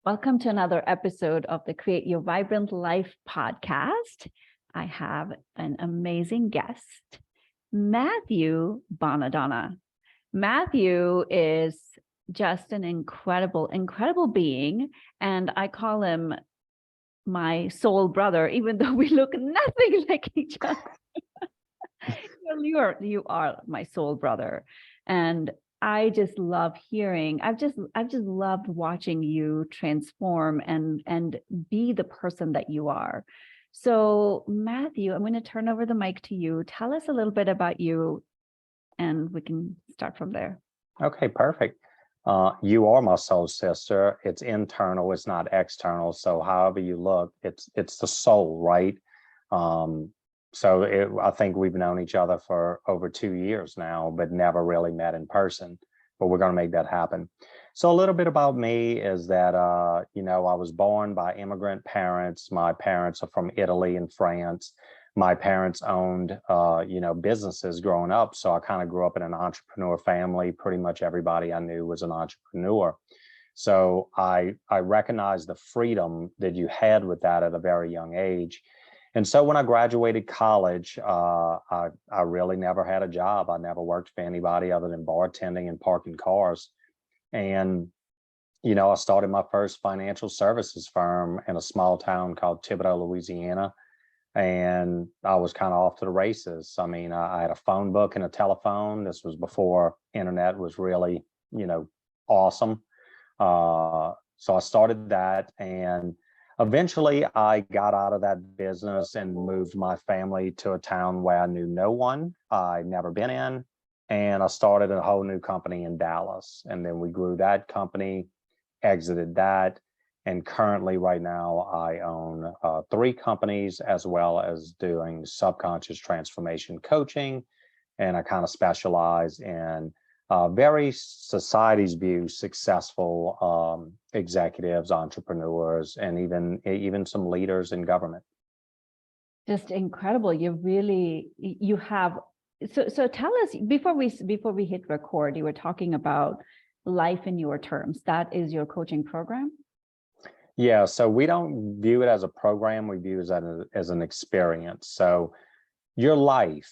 Welcome to another episode of the Create Your Vibrant Life podcast. I have an amazing guest, Matthew Bonadona. Matthew is just an incredible being, and I call him my soul brother, even though we look nothing like each other. You are my soul brother, and I just love hearing. I've just loved watching you transform and be the person that you are. So, Matthew, I'm going to turn over the mic to you. Tell us a little bit about you, and we can start from there. Okay, perfect. You are my soul sister. It's internal, it's not external. So however you look, it's the soul, right? I think we've known each other for over 2 years now, but never really met in person. But we're going to make that happen. So a little bit about me is that, I was born by immigrant parents. My parents are from Italy and France. My parents owned, businesses growing up. So I kind of grew up in an entrepreneur family. Pretty much everybody I knew was an entrepreneur. So I recognized the freedom that you had with that at a very young age. And so when I graduated college, I really never had a job. I never worked for anybody other than bartending and parking cars. And, I started my first financial services firm in a small town called Thibodaux, Louisiana. And I was kind of off to the races. I mean, I had a phone book and a telephone. This was before internet was really, awesome. So I started that, and eventually I got out of that business and moved my family to a town where I knew no one, I'd never been in. And I started a whole new company in Dallas. And then we grew that company, exited that. And currently, right now, I own 3 companies, as well as doing subconscious transformation coaching. And I kind of specialize in very society's view successful executives, entrepreneurs, and even some leaders in government. Just incredible. You have. So tell us, before we hit record, you were talking about life in your terms. That is your coaching program? Yeah, so we don't view it as a program, we view it as an experience. So your life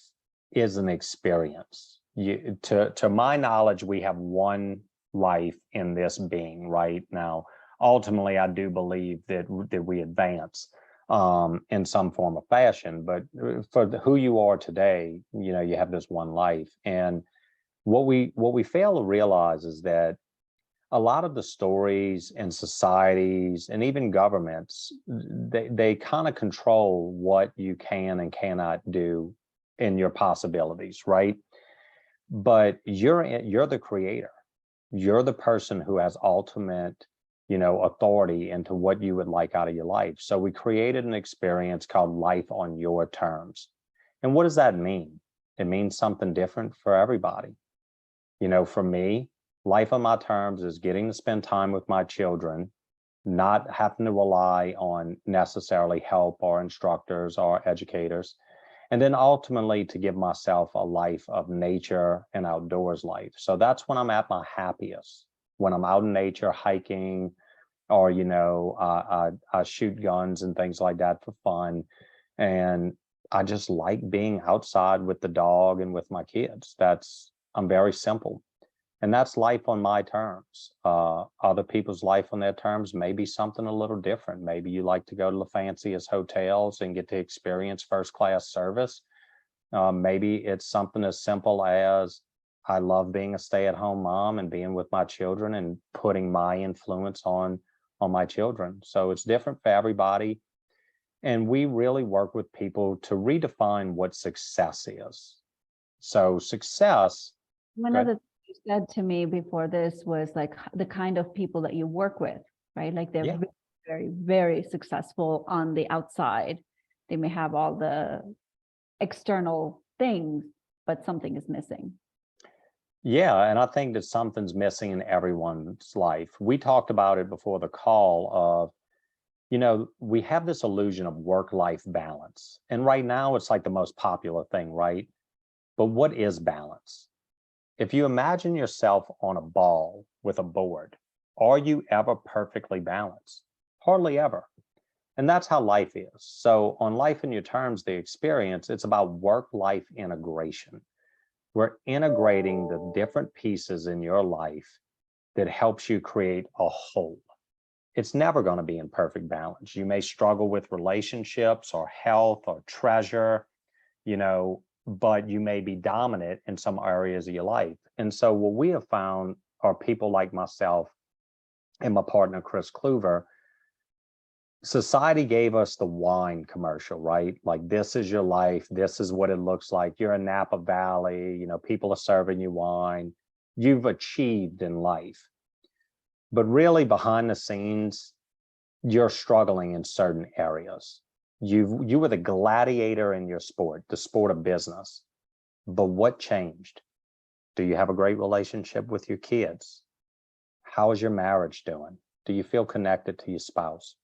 is an experience. To my knowledge, we have one life in this being right now. Ultimately, I do believe that we advance in some form or fashion, but for who you are today, you have this one life. And what we fail to realize is that a lot of the stories in societies and even governments, they kind of control what you can and cannot do in your possibilities, right? But you're the creator. You're the person who has ultimate, authority into what you would like out of your life. So we created an experience called Life on Your Terms. And what does that mean? It means something different for everybody. For me, life on my terms is getting to spend time with my children, not having to rely on necessarily help or instructors or educators, and then ultimately to give myself a life of nature and outdoors life. So that's when I'm at my happiest, when I'm out in nature hiking, or I shoot guns and things like that for fun. And I just like being outside with the dog and with my kids. I'm very simple. And that's life on my terms. Other people's life on their terms may be something a little different. Maybe you like to go to the fanciest hotels and get to experience first-class service. Maybe it's something as simple as I love being a stay-at-home mom and being with my children and putting my influence on my children. So it's different for everybody. And we really work with people to redefine what success is. So success. One of the things you said to me before this was like the kind of people that you work with, right? Like they're very, very, very successful on the outside. They may have all the external things, but something is missing. Yeah, and I think that something's missing in everyone's life. We talked about it before the call of, we have this illusion of work-life balance. And right now it's like the most popular thing, right? But what is balance? If you imagine yourself on a ball with a board, Are you ever perfectly balanced? Hardly ever. And that's how life is. So on Life in Your Terms, the experience, it's about work-life integration. We're integrating the different pieces in your life that helps you create a whole. It's never going to be in perfect balance. You may struggle with relationships or health or treasure, but you may be dominant in some areas of your life. And so what we have found are people like myself and my partner, Chris Kluver. Society gave us the wine commercial, right? Like, this is your life. This is what it looks like. You're in Napa Valley, people are serving you wine. You've achieved in life. But really behind the scenes, you're struggling in certain areas. You were the gladiator in your sport, the sport of business. But what changed? Do you have a great relationship with your kids? How is your marriage doing? Do you feel connected to your spouse?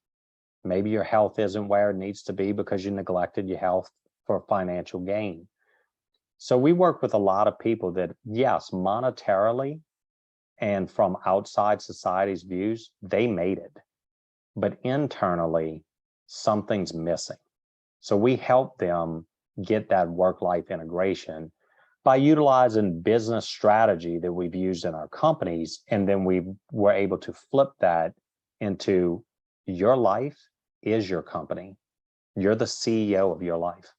Maybe your health isn't where it needs to be because you neglected your health for financial gain. So we work with a lot of people that, yes, monetarily and from outside society's views, they made it. But internally, something's missing. So we help them get that work-life integration by utilizing business strategy that we've used in our companies. And then we were able to flip that into your life is your company. You're the CEO of your life.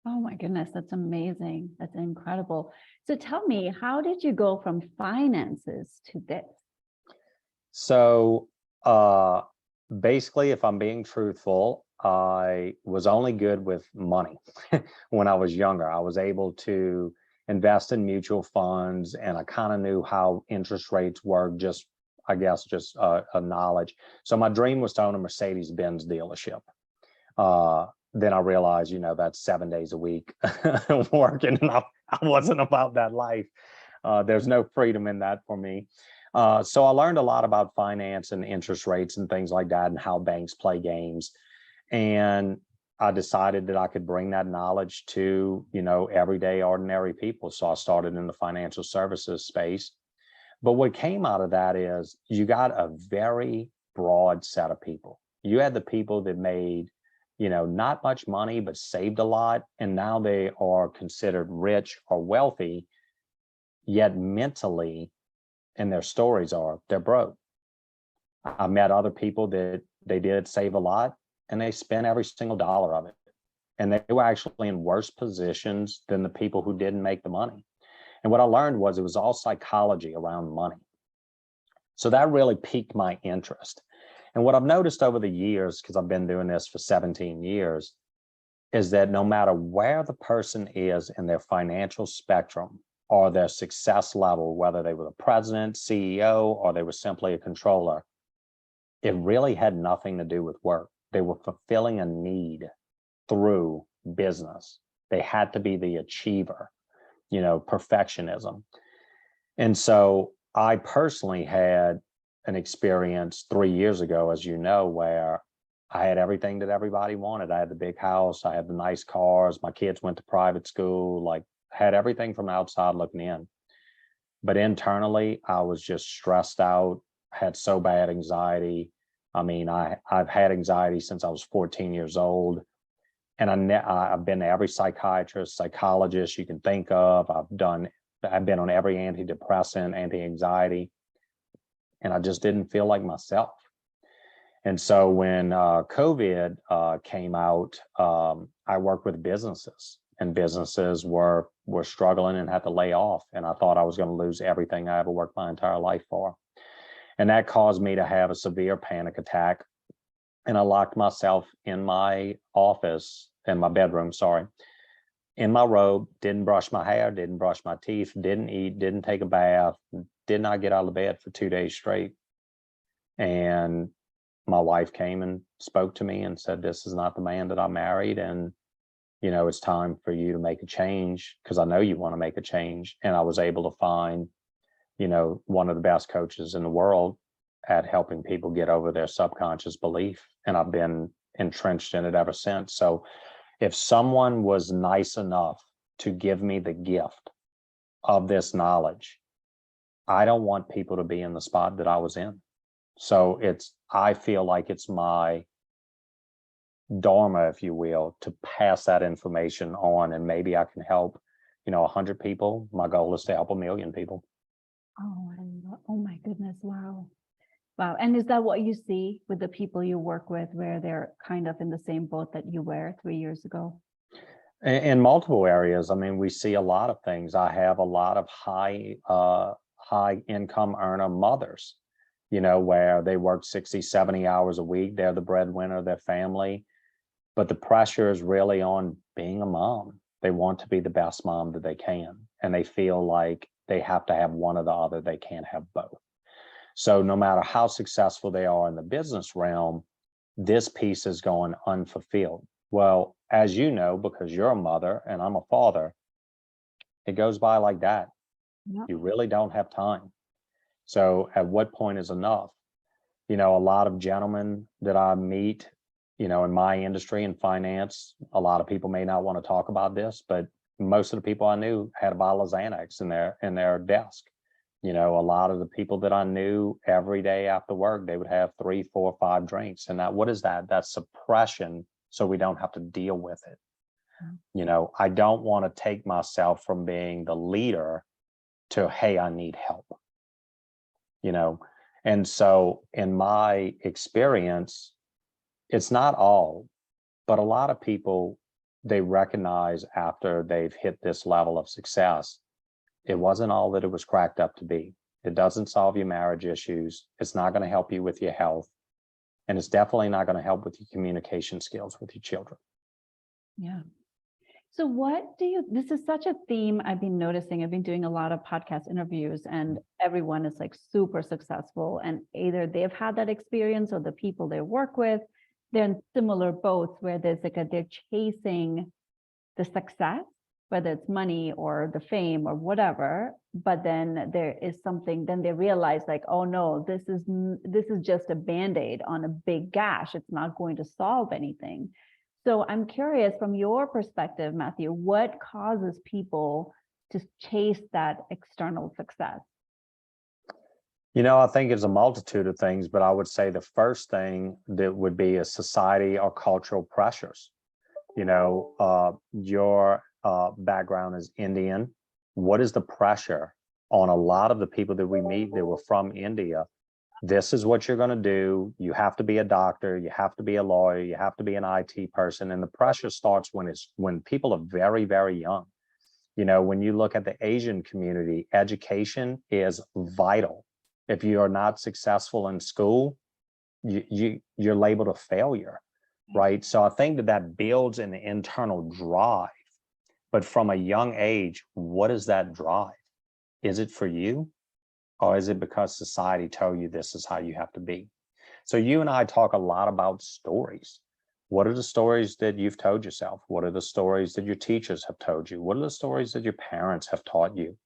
Oh my goodness, that's amazing. That's incredible. So tell me, how did you go from finances to this? So basically, if I'm being truthful, I was only good with money when I was younger. I was able to invest in mutual funds, and I kind of knew how interest rates work, just a knowledge. So my dream was to own a Mercedes-Benz dealership. Then I realized, that's 7 days a week working, and I wasn't about that life. There's no freedom in that for me. So I learned a lot about finance and interest rates and things like that and how banks play games. And I decided that I could bring that knowledge to, everyday ordinary people. So I started in the financial services space. But what came out of that is you got a very broad set of people. You had the people that made, not much money, but saved a lot. And now they are considered rich or wealthy, yet mentally, and their stories are, they're broke. I met other people that they did save a lot and they spent every single dollar of it. And they were actually in worse positions than the people who didn't make the money. And what I learned was it was all psychology around money. So that really piqued my interest. And what I've noticed over the years, because I've been doing this for 17 years, is that no matter where the person is in their financial spectrum or their success level, whether they were the president, CEO, or they were simply a controller, it really had nothing to do with work. They were fulfilling a need through business. They had to be the achiever, perfectionism. And so I personally had an experience 3 years ago, as you know, where I had everything that everybody wanted. I had the big house, I had the nice cars, my kids went to private school, like had everything from the outside looking in. But internally, I was just stressed out, had so bad anxiety. I mean, I've had anxiety since I was 14 years old. And I've been to every psychiatrist, psychologist you can think of. I've been on every antidepressant, anti-anxiety, and I just didn't feel like myself. And so when COVID came out, I worked with businesses, and businesses were struggling and had to lay off. And I thought I was going to lose everything I ever worked my entire life for. And that caused me to have a severe panic attack. And I locked myself in my office, in my bedroom, in my robe, didn't brush my hair, didn't brush my teeth, didn't eat, didn't take a bath, did not get out of bed for 2 days straight. And my wife came and spoke to me and said, "This is not the man that I married. And, it's time for you to make a change, because I know you want to make a change." And I was able to find, one of the best coaches in the world at helping people get over their subconscious belief. And I've been entrenched in it ever since. So if someone was nice enough to give me the gift of this knowledge, I don't want people to be in the spot that I was in. So I feel like it's my dharma, if you will, to pass that information on, and maybe I can help, 100 people. My goal is to help 1 million people. Oh my goodness. Wow. Wow. And is that what you see with the people you work with, where they're kind of in the same boat that you were 3 years ago? In multiple areas. I mean, we see a lot of things. I have a lot of high income earner mothers, where they work 60, 70 hours a week. They're the breadwinner of their family, but the pressure is really on being a mom. They want to be the best mom that they can, and they feel like they have to have one or the other. They can't have both. So no matter how successful they are in the business realm, this piece is going unfulfilled. Well, as you know, because you're a mother and I'm a father, it goes by like that. Yep. You really don't have time. So at what point is enough? A lot of gentlemen that I meet, in my industry in finance, a lot of people may not want to talk about this, but most of the people I knew had a bottle of Xanax in their desk. A lot of the people that I knew, every day after work, they would have 3, 4, 5 drinks. And what is that? That's suppression, so we don't have to deal with it. I don't want to take myself from being the leader to, hey, I need help. And so in my experience, it's not all, but a lot of people, they recognize after they've hit this level of success, it wasn't all that it was cracked up to be. It doesn't solve your marriage issues. It's not going to help you with your health. And it's definitely not going to help with your communication skills with your children. Yeah. So this is such a theme I've been noticing. I've been doing a lot of podcast interviews, and everyone is like super successful, and either they've had that experience or the people they work with, they're in similar boats where there's they're chasing the success, whether it's money or the fame or whatever, but then there is something, then they realize like, oh no, this is just a Band-Aid on a big gash. It's not going to solve anything. So I'm curious, from your perspective, Matthew, what causes people to chase that external success? I think it's a multitude of things, but I would say the first thing that would be is society or cultural pressures. Your background is Indian. What is the pressure on a lot of the people that we meet that were from India? This is what you're going to do. You have to be a doctor. You have to be a lawyer. You have to be an IT person. And the pressure starts when people are very, very young. When you look at the Asian community, education is vital. If you are not successful in school, you're labeled a failure, right? So I think that builds an internal drive. But from a young age, what is that drive? Is it for you? Or is it because society told you this is how you have to be? So you and I talk a lot about stories. What are the stories that you've told yourself? What are the stories that your teachers have told you? What are the stories that your parents have taught you?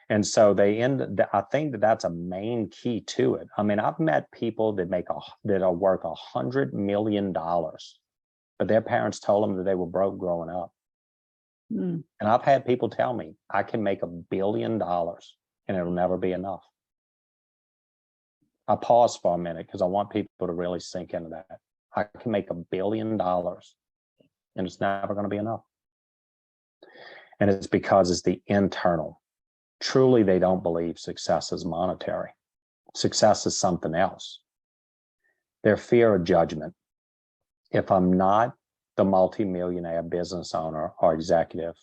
And so I think that's a main key to it. I mean, I've met people that are worth $100 million, but their parents told them that they were broke growing up. And I've had people tell me, I can make $1 billion and it'll never be enough. I pause for a minute because I want people to really sink into that. I can make $1 billion and it's never going to be enough. And it's because it's the internal. Truly, they don't believe success is monetary. Success is something else. Their fear of judgment. If I'm not the multimillionaire business owner or executive,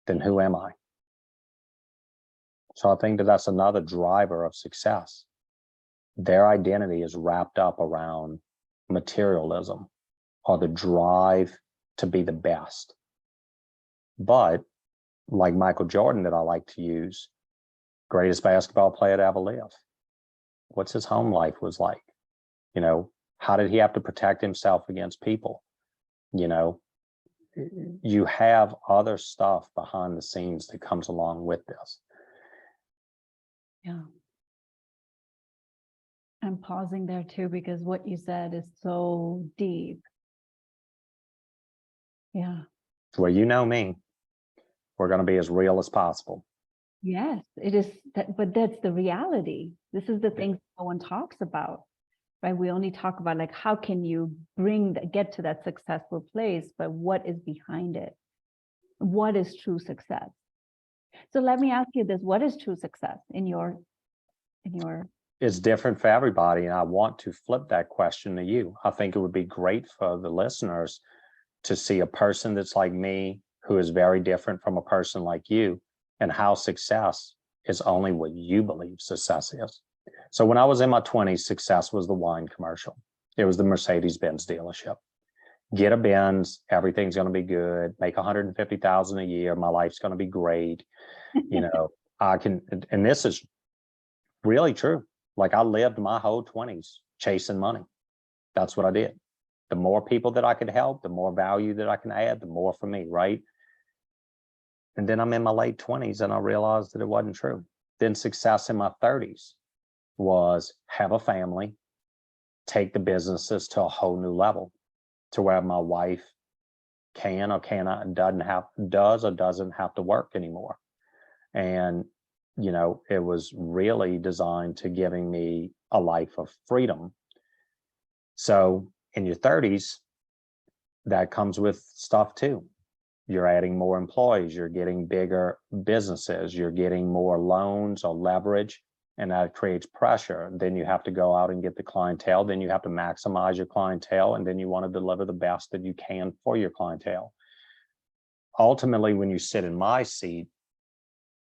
then who am I? So I think that's another driver of success. Their identity is wrapped up around materialism or the drive to be the best. But like Michael Jordan, that I like to use, greatest basketball player to ever live. What's his home life was like? How did he have to protect himself against people? You have other stuff behind the scenes that comes along with this. Yeah. I'm pausing there too, because what you said is so deep. Yeah. Well, you know me. We're going to be as real as possible. Yes, it is that, but that's the reality. This is the thing no one talks about, right? We only talk about like, how can you get to that successful place, but what is behind it? What is true success? So let me ask you this, what is true success in your It's different for everybody. And I want to flip that question to you. I think it would be great for the listeners to see a person that's like me, who is very different from a person like you, and how success is only what you believe success is. So when I was in my 20s, success was the wine commercial. It was the Mercedes-Benz dealership. Get a Benz, everything's going to be good, make 150,000 a year, my life's going to be great. You know, I can, and this is really true. Like I lived my whole 20s chasing money. That's what I did. The more people that I could help, the more value that I can add, the more for me, right? And then I'm in my late 20s and I realized that it wasn't true. Then success in my 30s was have a family, take the businesses to a whole new level, to where my wife can or cannot, does or doesn't have to work anymore. And, you know, it was really designed to giving me a life of freedom. So in your 30s, that comes with stuff too. You're adding more employees, you're getting bigger businesses, you're getting more loans or leverage, and that creates pressure. Then you have to go out and get the clientele, then you have to maximize your clientele, and then you want to deliver the best that you can for your clientele. Ultimately, when you sit in my seat,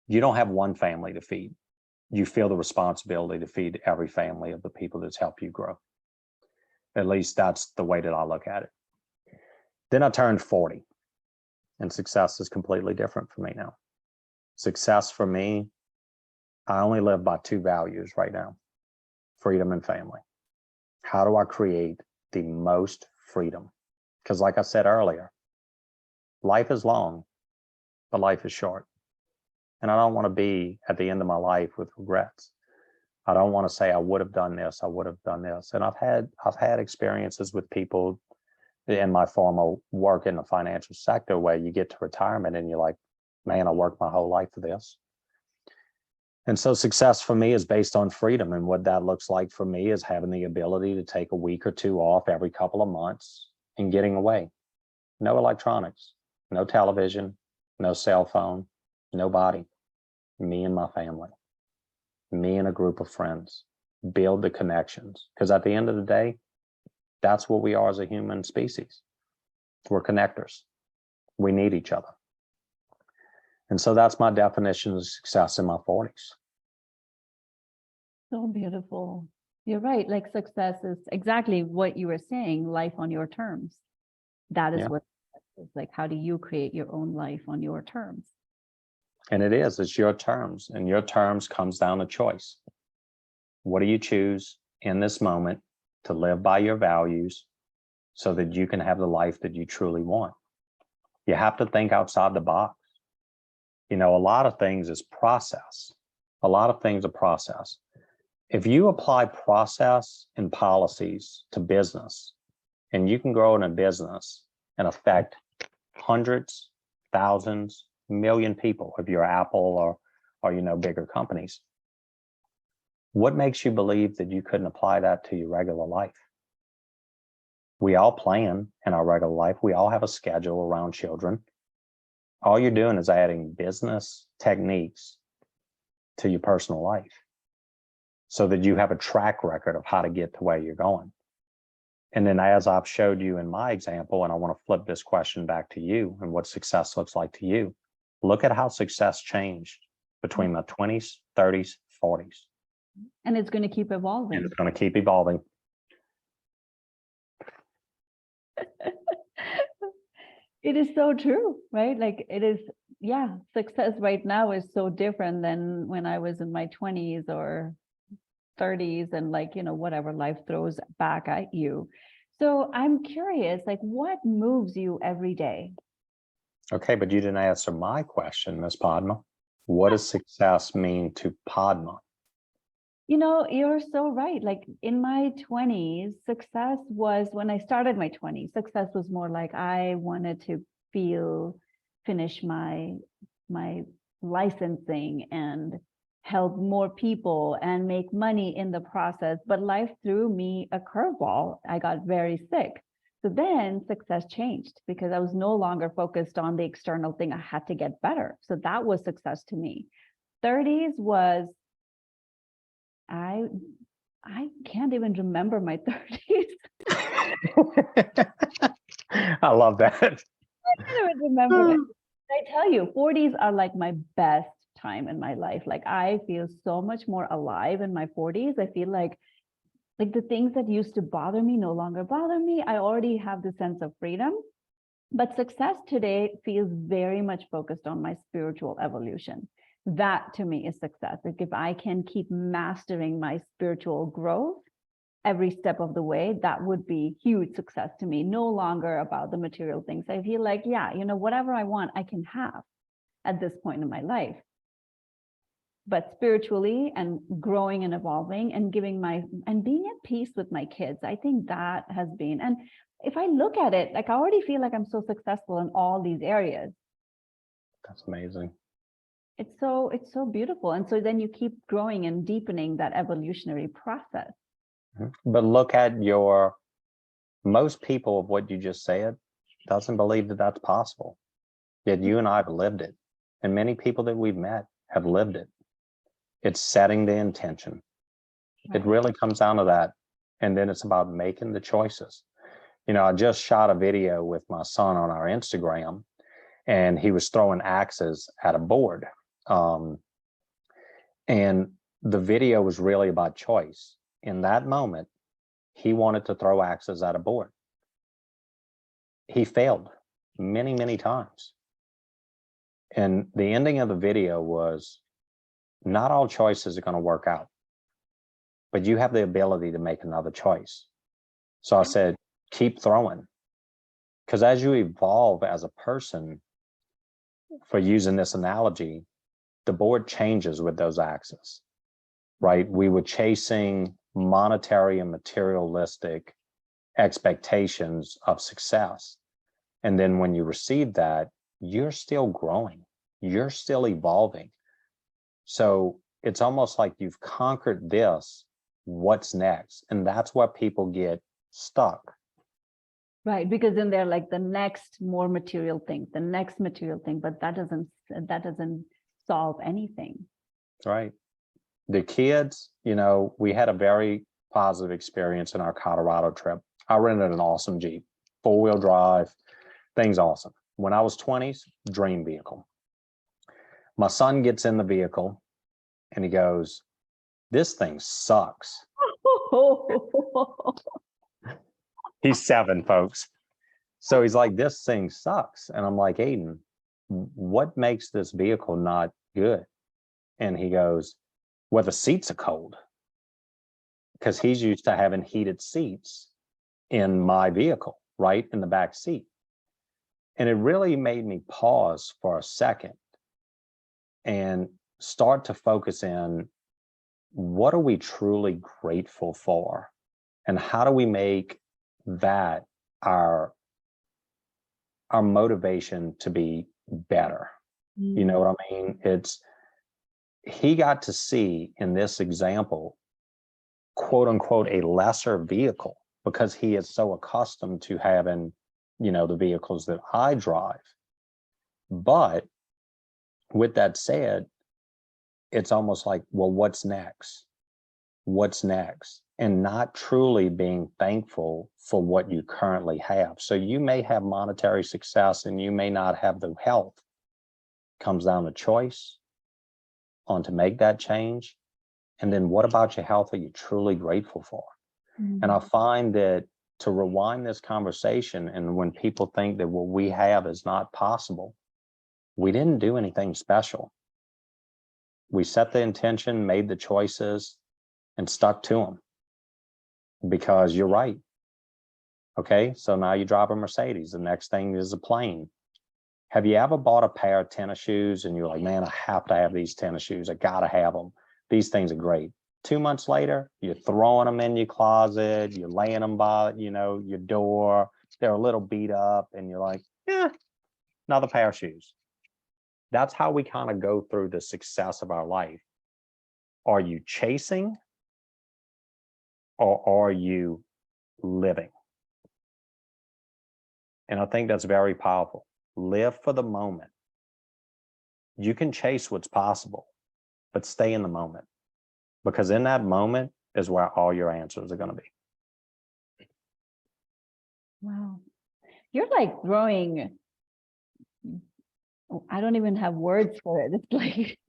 you don't have one family to feed. You feel the responsibility to feed every family of the people that's helped you grow. At least that's the way that I look at it. Then I turned 40. And success is completely different for me now. Success for me, I only live by two values right now: freedom and family. How do I create the most freedom? Because like I said earlier, life is long, but life is short. And I don't want to be at the end of my life with regrets. I don't want to say I would have done this, I would have done this. And I've had experiences with people in my former work in the financial sector where you get to retirement and you're like, man, I worked my whole life for this. And so success for me is based on freedom. And what that looks like for me is having the ability to take a week or two off every couple of months and getting away. No electronics, no television, no cell phone, nobody. Me and my family, me and a group of friends, build the connections. Because at the end of the day, that's what we are as a human species. We're connectors. We need each other. And so that's my definition of success in my 40s. So beautiful. You're right. Like success is exactly what you were saying, life on your terms. That is what it's like. How do you create your own life on your terms? And it's your terms, and your terms comes down to choice. What do you choose in this moment to live by your values so that you can have the life that you truly want? You have to think outside the box. You know, a lot of things is process. A lot of things are process. If you apply process and policies to business, and you can grow in a business and affect hundreds, thousands, million people if you're Apple or you know, bigger companies, what makes you believe that you couldn't apply that to your regular life? We all plan in our regular life. We all have a schedule around children. All you're doing is adding business techniques to your personal life so that you have a track record of how to get to where you're going. And then as I've showed you in my example, and I want to flip this question back to you and what success looks like to you, look at how success changed between my 20s, 30s, 40s. And it's going to keep evolving. And it's going to keep evolving. It is so true, right? Like it is, yeah, success right now is so different than when I was in my 20s or 30s and like, you know, whatever life throws back at you. So I'm curious, like what moves you every day? Okay, but you didn't answer my question, Ms. Padma. What does success mean to Padma? You know, you're so right. Like in my 20s, success was when I started my 20s, success was more like I wanted to finish my licensing and help more people and make money in the process. But life threw me a curveball. I got very sick. So then success changed because I was no longer focused on the external thing. I had to get better. So that was success to me. 30s was, I can't even remember my 30s. I love that. I can't even remember it. I tell you, 40s are like my best time in my life. Like I feel so much more alive in my 40s. I feel like the things that used to bother me no longer bother me. I already have the sense of freedom. But success today feels very much focused on my spiritual evolution. That to me is success. Like if I can keep mastering my spiritual growth every step of the way, that would be huge success to me. No longer about the material things. I feel like, yeah, whatever I want, I can have at this point in my life. But spiritually and growing and evolving and and being at peace with my kids, I think that has been, and if I look at it, like I already feel like I'm so successful in all these areas. That's amazing. It's so beautiful. And so then you keep growing and deepening that evolutionary process. But look at most people of what you just said doesn't believe that that's possible. Yet you and I have lived it. And many people that we've met have lived it. It's setting the intention. Right. It really comes down to that. And then it's about making the choices. I just shot a video with my son on our Instagram, and he was throwing axes at a board. And the video was really about choice. In that moment, he wanted to throw axes at a board. He failed many, many times. And the ending of the video was, not all choices are going to work out, but you have the ability to make another choice. So I said, keep throwing. Because as you evolve as a person, for using this analogy, the board changes with those axes, right? We were chasing monetary and materialistic expectations of success. And then when you receive that, you're still growing, you're still evolving. So it's almost like you've conquered this, what's next? And that's where people get stuck. Right, because then they're like the next more material thing, the next material thing, but that doesn't solve anything. Right. The kids, we had a very positive experience in our Colorado trip. I rented an awesome Jeep, 4-wheel drive, things awesome. When I was 20s, dream vehicle. My son gets in the vehicle and he goes, this thing sucks. He's 7, folks. So he's like, this thing sucks. And I'm like, Aiden, what makes this vehicle not good? And he goes, well, the seats are cold. Because he's used to having heated seats in my vehicle, right in the back seat. And it really made me pause for a second and start to focus in, what are we truly grateful for? And how do we make that our motivation to be better? You know what I mean? He got to see in this example, quote unquote, a lesser vehicle, because he is so accustomed to having, the vehicles that I drive. But with that said, it's almost like, well, what's next? What's next? And not truly being thankful for what you currently have. So you may have monetary success and you may not have the health. It comes down to choice on to make that change. And then what about your health are you truly grateful for? And I find that to rewind this conversation, and when people think that what we have is not possible, we didn't do anything special. We set the intention, made the choices, and stuck to them. Because you're right. Okay, so now you drive a Mercedes. The next thing is a plane. Have you ever bought a pair of tennis shoes and you're like, man, I have to have these tennis shoes. I gotta have them. These things are great. 2 months later, you're throwing them in your closet, you're laying them by, your door. They're a little beat up and you're like, another pair of shoes. That's how we kind of go through the success of our life. Are you chasing or are you living? And I think that's very powerful. Live for the moment. You can chase what's possible, but stay in the moment, because in that moment is where all your answers are going to be. Wow. You're like throwing, I don't even have words for it. It's like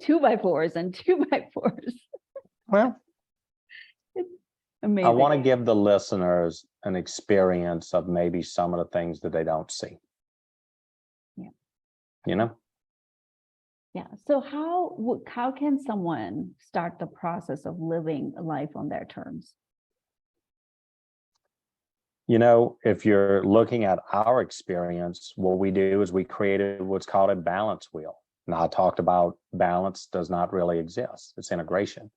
2x4s and 2x4s. Well, It's amazing. I want to give the listeners an experience of maybe some of the things that they don't see. Yeah. You know? Yeah. So how can someone start the process of living a life on their terms? You know, if you're looking at our experience, what we do is we created what's called a balance wheel. Now, I talked about balance does not really exist. It's integration.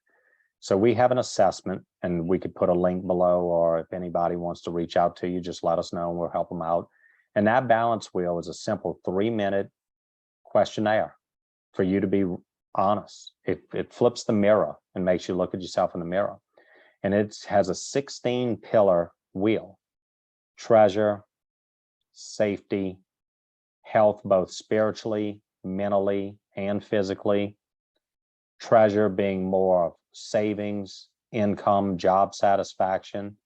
So we have an assessment, and we could put a link below, or if anybody wants to reach out to you, just let us know and we'll help them out. And that balance wheel is a simple 3-minute questionnaire for you to be honest. It flips the mirror and makes you look at yourself in the mirror. And it has a 16-pillar wheel: treasure, safety, health, both spiritually, mentally, and physically. Treasure being more of savings, income, job satisfaction,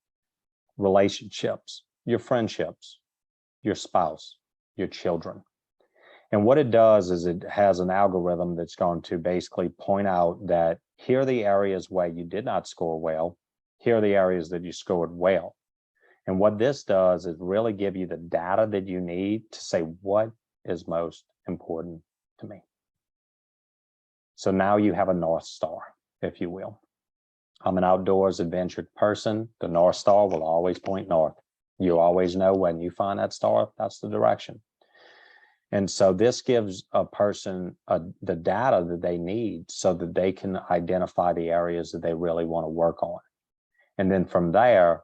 relationships, your friendships, your spouse, your children. And what it does is it has an algorithm that's going to basically point out that here are the areas where you did not score well. Here are the areas that you scored well. And what this does is really give you the data that you need to say, what is most important to me? So now you have a North Star, if you will. I'm an outdoors adventure person. The North Star will always point north. You always know when you find that star, that's the direction. And so this gives a person the data that they need so that they can identify the areas that they really want to work on. And then from there,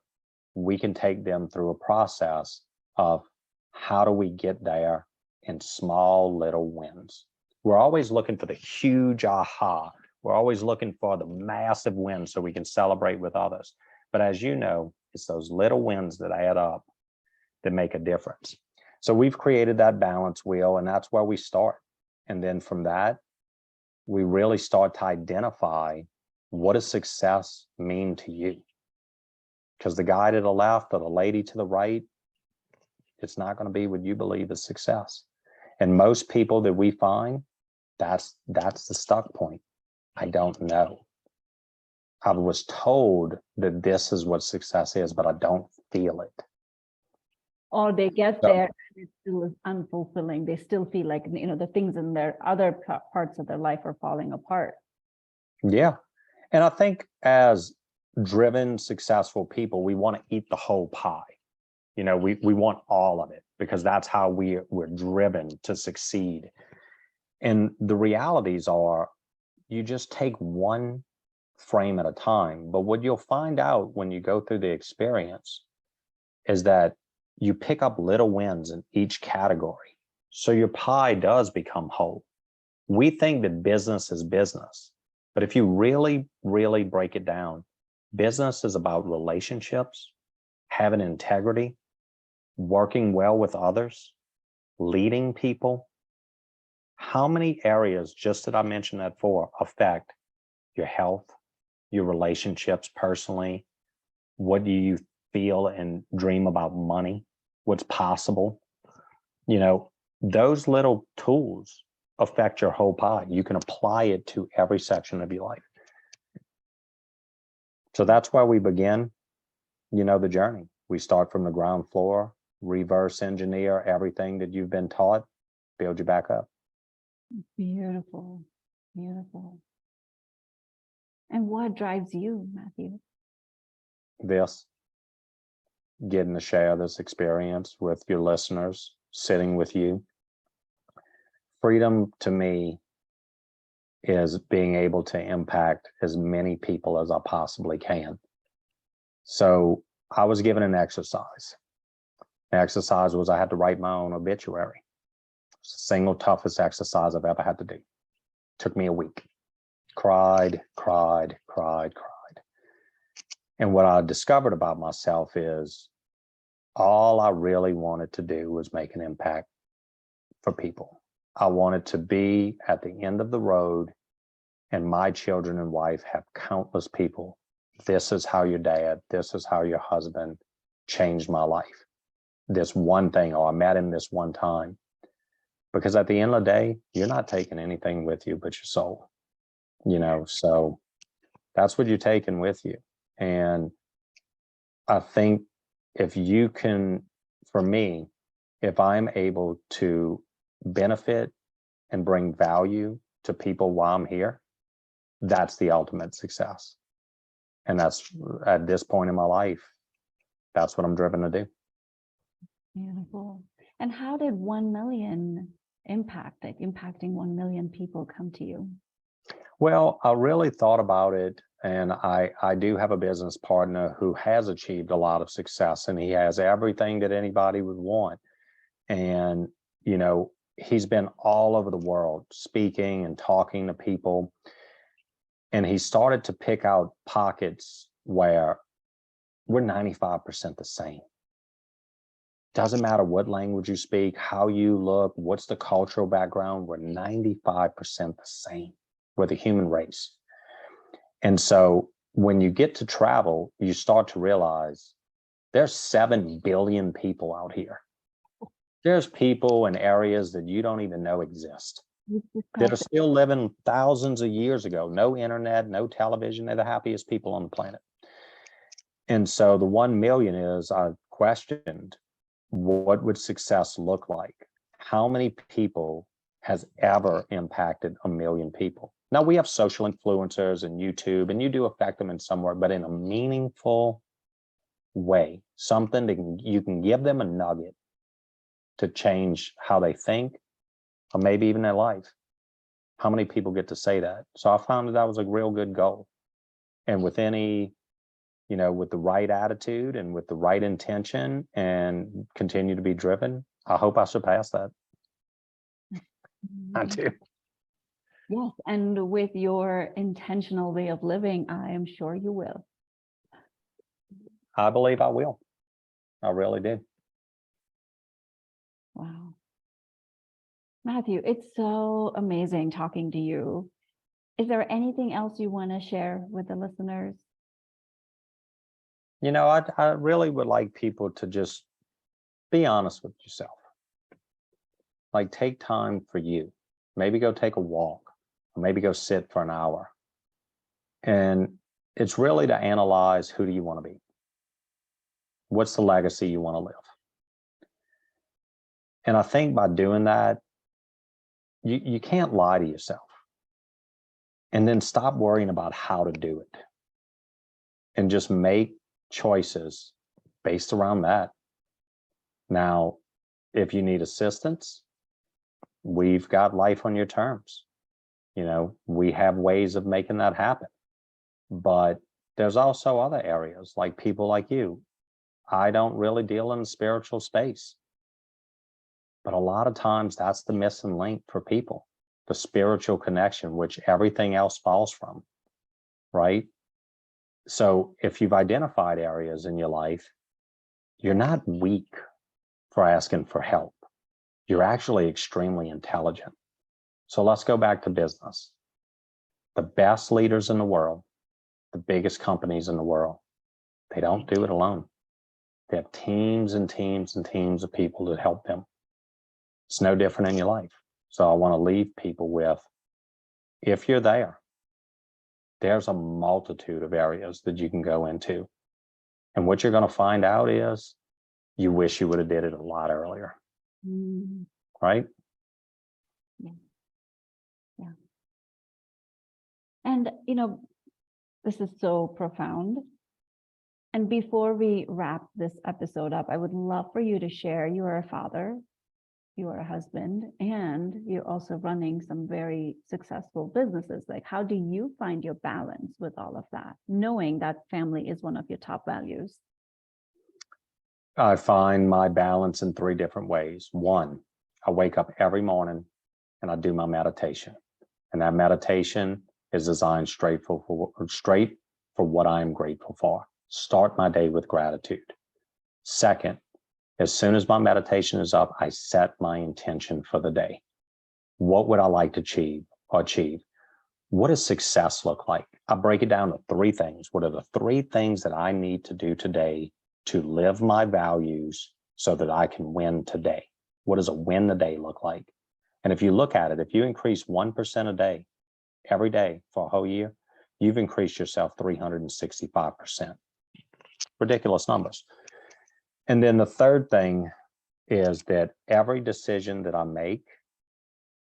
we can take them through a process of how do we get there in small little wins. We're always looking for the huge aha. We're always looking for the massive wins so we can celebrate with others. But as you know, it's those little wins that add up that make a difference. So we've created that balance wheel, and that's where we start. And then from that, we really start to identify, what does success mean to you? Because the guy to the left or the lady to the right, it's not going to be what you believe is success. And most people that we find, that's the stuck point. I don't know. I was told that this is what success is, but I don't feel it. Or they get there and it still is unfulfilling. They still feel like, the things in their other parts of their life are falling apart. Yeah. And I think as driven, successful people, we want to eat the whole pie. We want all of it, because that's how we're driven to succeed. And the realities are, you just take one frame at a time. But what you'll find out when you go through the experience is that you pick up little wins in each category. So your pie does become whole. We think that business is business, but if you really, really break it down, business is about relationships, having integrity, working well with others, leading people. How many areas, just that I mentioned that for, affect your health, your relationships personally? What do you feel and dream about money? What's possible? Those little tools affect your whole pie. You can apply it to every section of your life. So that's where we begin, the journey. We start from the ground floor, reverse engineer everything that you've been taught, build you back up. Beautiful, beautiful. And what drives you, Matthew? This, getting to share this experience with your listeners, sitting with you. Freedom to me is being able to impact as many people as I possibly can. So I was given an exercise. The exercise was I had to write my own obituary. It's the single toughest exercise I've ever had to do. Took me a week. Cried. And what I discovered about myself is all I really wanted to do was make an impact for people. I wanted to be at the end of the road, and my children and wife have countless people. This is how your dad, this is how your husband changed my life. This one thing, or I met him this one time. Because at the end of the day, you're not taking anything with you but your soul, so that's what you're taking with you. And I think if you can, for me, if I'm able to benefit and bring value to people while I'm here, that's the ultimate success. And that's, at this point in my life, that's what I'm driven to do. Beautiful. And how did 1 million impacting 1 million people come to you? Well, I really thought about it, and I do have a business partner who has achieved a lot of success, and he has everything that anybody would want. And, he's been all over the world speaking and talking to people. And he started to pick out pockets where we're 95% the same. Doesn't matter what language you speak, how you look, what's the cultural background, we're 95% the same. We're the human race. And so when you get to travel, you start to realize there's 7 billion people out here. There's people in areas that you don't even know exist, that are still living thousands of years ago. No internet, no television. They're the happiest people on the planet. And so the 1 million is, I questioned, what would success look like? How many people has ever impacted 1 million people? Now, we have social influencers and YouTube, and you do affect them in some way, but in a meaningful way, something that you can give them a nugget to change how they think, or maybe even their life. How many people get to say that? So I found that was a real good goal. And with any, with the right attitude and with the right intention and continue to be driven, I hope I surpass that. I do. Yes, and with your intentional way of living, I am sure you will. I believe I will. I really do. Wow. Matthew, it's so amazing talking to you. Is there anything else you want to share with the listeners? I really would like people to just be honest with yourself. Like, take time for you. Maybe go take a walk, or maybe go sit for an hour. And it's really to analyze, who do you want to be? What's the legacy you want to live? And I think by doing that, you can't lie to yourself. And then stop worrying about how to do it. And just make choices based around that. Now, if you need assistance, we've got Life on Your Terms. We have ways of making that happen. But there's also other areas, like people like you. I don't really deal in the spiritual space. But a lot of times that's the missing link for people, the spiritual connection, which everything else falls from, right? So if you've identified areas in your life, you're not weak for asking for help. You're actually extremely intelligent. So let's go back to business. The best leaders in the world, the biggest companies in the world, they don't do it alone. They have teams and teams and teams of people that help them. It's no different in your life. So I want to leave people with, if you're there, there's a multitude of areas that you can go into. And what you're going to find out is, you wish you would have did it a lot earlier. Right? Yeah. Yeah. And, this is so profound. And before we wrap this episode up, I would love for you to share, you are a father, you are a husband, and you're also running some very successful businesses. Like, how do you find your balance with all of that, knowing that family is one of your top values? I find my balance in 3 different ways. 1, I wake up every morning and I do my meditation. And that meditation is designed straight for what I am grateful for. Start my day with gratitude. Second, as soon as my meditation is up, I set my intention for the day. What would I like to achieve? What does success look like? I break it down to three things. What are the three things that I need to do today to live my values so that I can win today? What does a win the day look like? And if you look at it, if you increase 1% a day, every day for a whole year, you've increased yourself 365%. Ridiculous numbers. And then the third thing is that every decision that I make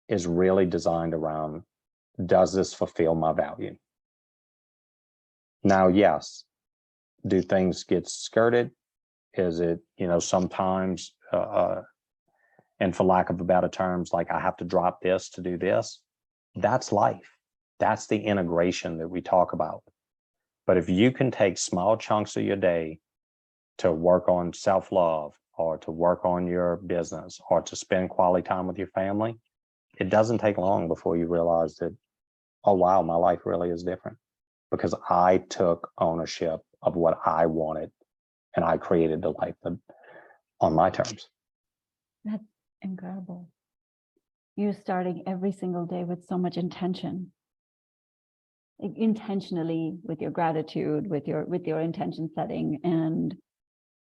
is really designed around, does this fulfill my value? Now, yes, do things get skirted? Is it, sometimes, and for lack of a better terms, like I have to drop this to do this? That's life. That's the integration that we talk about. But if you can take small chunks of your day to work on self-love or to work on your business or to spend quality time with your family, it doesn't take long before you realize that, oh, wow, my life really is different because I took ownership of what I wanted and I created the life on my terms. That's incredible. You're starting every single day with so much intention. Intentionally with your gratitude, with your intention setting and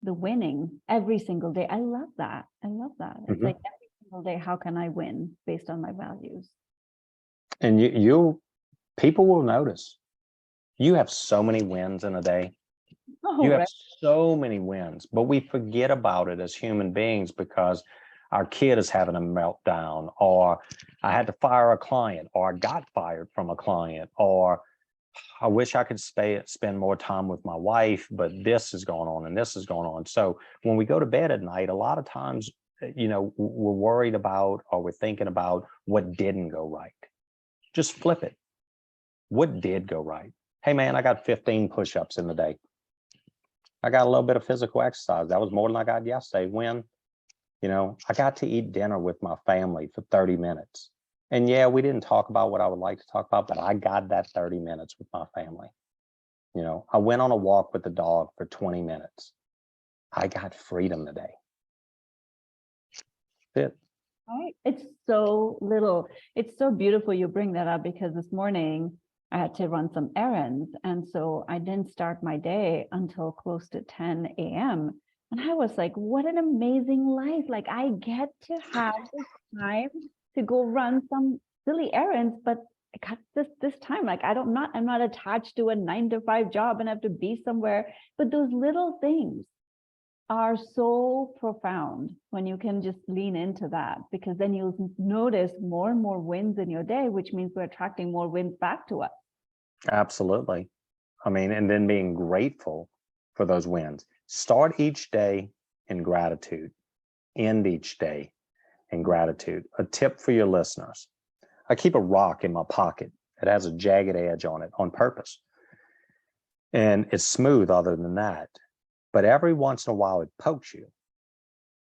the winning every single day. I love that. It's like every single day, how can I win based on my values? And people will notice. You have so many wins in a day. You have so many wins, but we forget about it as human beings because our kid is having a meltdown, or I had to fire a client, or I got fired from a client, or I wish I could spend more time with my wife, but this is going on and this is going on. So when we go to bed at night, a lot of times, we're worried about or we're thinking about what didn't go right. Just flip it. What did go right? Hey, man, I got 15 push-ups in the day. I got a little bit of physical exercise. That was more than I got yesterday. When, I got to eat dinner with my family for 30 minutes. And yeah, we didn't talk about what I would like to talk about, but I got that 30 minutes with my family. I went on a walk with the dog for 20 minutes. I got freedom today. That's it. Right. It's so little. It's so beautiful you bring that up because this morning I had to run some errands. And so I didn't start my day until close to 10 a.m. And I was like, what an amazing life. Like I get to have this time to go run some silly errands, but I got this time. Like I'm not attached to a 9-to-5 job and have to be somewhere. But those little things are so profound when you can just lean into that, because then you'll notice more and more wins in your day, which means we're attracting more wins back to us. Absolutely. I mean, and then being grateful for those wins. Start each day in gratitude. End each day in gratitude. A tip for your listeners. I keep a rock in my pocket. It has a jagged edge on it on purpose. And it's smooth other than that. But every once in a while, it pokes you.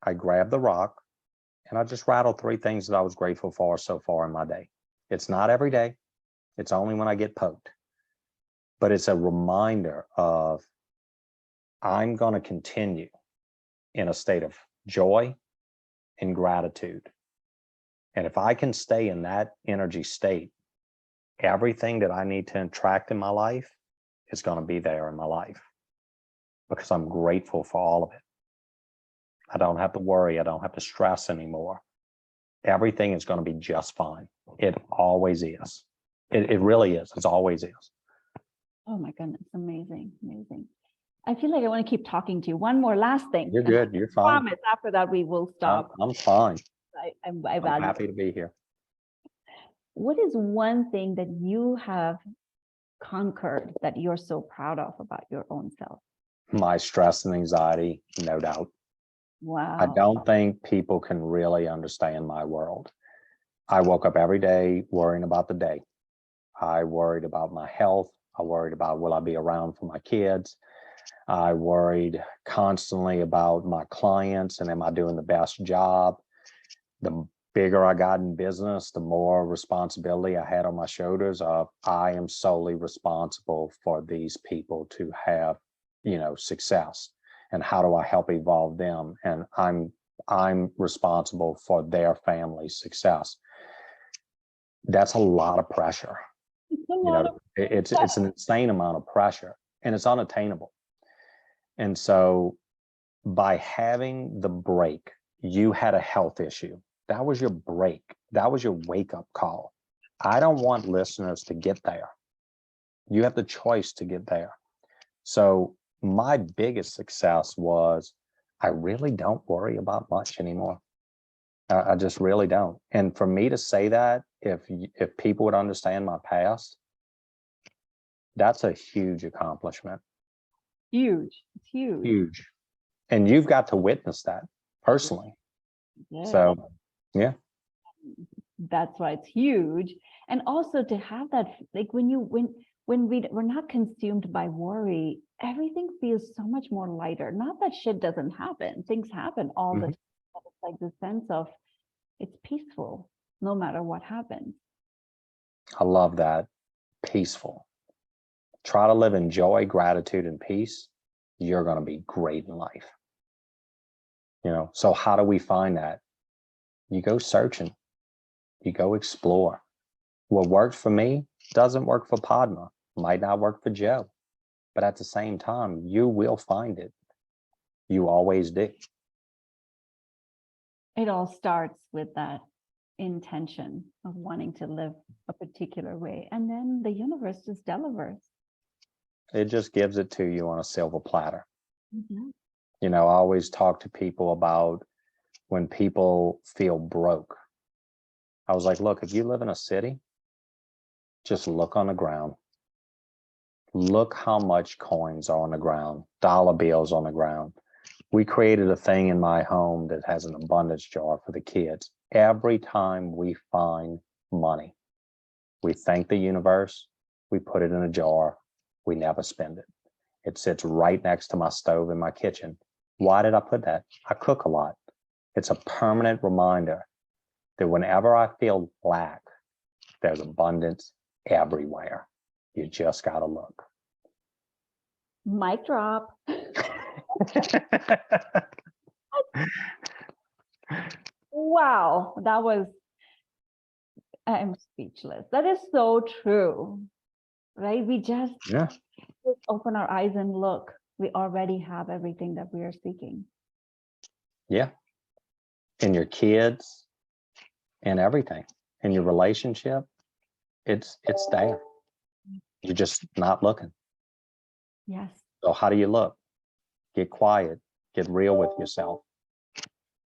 I grab the rock and I just rattle 3 things that I was grateful for so far in my day. It's not every day. It's only when I get poked. But it's a reminder of I'm going to continue in a state of joy and gratitude. And if I can stay in that energy state, everything that I need to attract in my life is going to be there in my life because I'm grateful for all of it. I don't have to worry. I don't have to stress anymore. Everything is going to be just fine. It always is. It really is. It always is. Oh my goodness. Amazing. Amazing. I feel like I want to keep talking to you. One more last thing. You're good. You're fine. I promise after that we will stop. I'm fine. I'm happy to be here. What is one thing that you have conquered that you're so proud of about your own self? My stress and anxiety, no doubt. Wow. I don't think people can really understand my world. I woke up every day worrying about the day. I worried about my health. I worried about, will I be around for my kids? I worried constantly about my clients and am I doing the best job? The bigger I got in business, the more responsibility I had on my shoulders of I am solely responsible for these people to have, success. And how do I help evolve them? And I'm responsible for their family's success. That's a lot of pressure. It's a lot of It's an insane amount of pressure, and it's unattainable. And so by having the break, you had a health issue. That was your break. That was your wake-up call. I don't want listeners to get there. You have the choice to get there. So my biggest success was I really don't worry about much anymore. I just really don't. And for me to say that, if people would understand my past, that's a huge accomplishment. huge. It's huge. Huge. And you've got to witness that personally. Yeah. So, yeah. That's why it's huge. And also to have that, like when we're not consumed by worry, everything feels so much more lighter. Not that shit doesn't happen. Things happen all the time. But it's like the sense of it's peaceful no matter what happens. I love that. Peaceful. Try to live in joy, gratitude, and peace. You're going to be great in life. So how do we find that? You go searching. You go explore. What worked for me doesn't work for Padma, might not work for Joe. But at the same time, you will find it. You always do. It all starts with that intention of wanting to live a particular way. And then the universe just delivers. It just gives it to you on a silver platter. Mm-hmm. I always talk to people about when people feel broke. I was like, look, if you live in a city, just look on the ground. Look how much coins are on the ground, dollar bills on the ground. We created a thing in my home that has an abundance jar for the kids. Every time we find money, we thank the universe, we put it in a jar, we never spend it. It sits right next to my stove in my kitchen. Why did I put that? I cook a lot. It's a permanent reminder that whenever I feel lack, there's abundance everywhere. You just got to look. Mic drop. Wow, I'm speechless. That is so true, right? We just open our eyes and look. We already have everything that we are seeking. Yeah. In your kids and everything. In your relationship, it's there. You're just not looking. Yes. So how do you look? Get quiet, get real with yourself.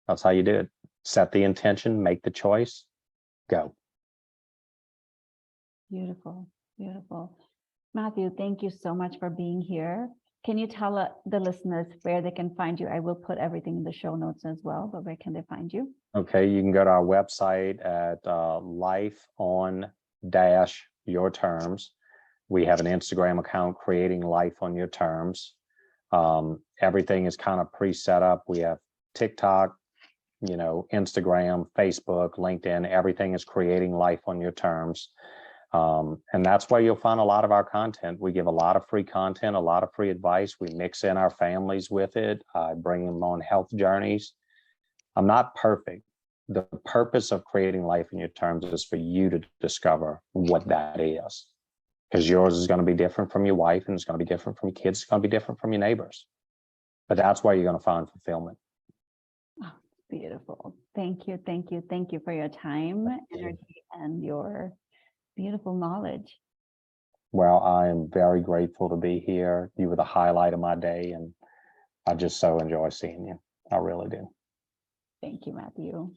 That's how you do it. Set the intention, make the choice, go. Beautiful, beautiful. Matthew, thank you so much for being here. Can you tell the listeners where they can find you? I will put everything in the show notes as well, but where can they find you? Okay, you can go to our website at Life on Your Terms. We have an Instagram account, Creating Life on Your Terms. Everything is kind of pre-set up. We have TikTok, Instagram, Facebook, LinkedIn. Everything is Creating Life on Your Terms. And that's where you'll find a lot of our content. We give a lot of free content, a lot of free advice. We mix in our families with it. I bring them on health journeys. I'm not perfect. The purpose of Creating Life in Your Terms is for you to discover what that is. Because yours is going to be different from your wife, and it's going to be different from your kids. It's going to be different from your neighbors. But that's where you're going to find fulfillment. Oh, beautiful. Thank you. Thank you. Thank you for your time, energy, and your beautiful knowledge. Well, I am very grateful to be here. You were the highlight of my day, and I just so enjoy seeing you. I really do. Thank you, Matthew.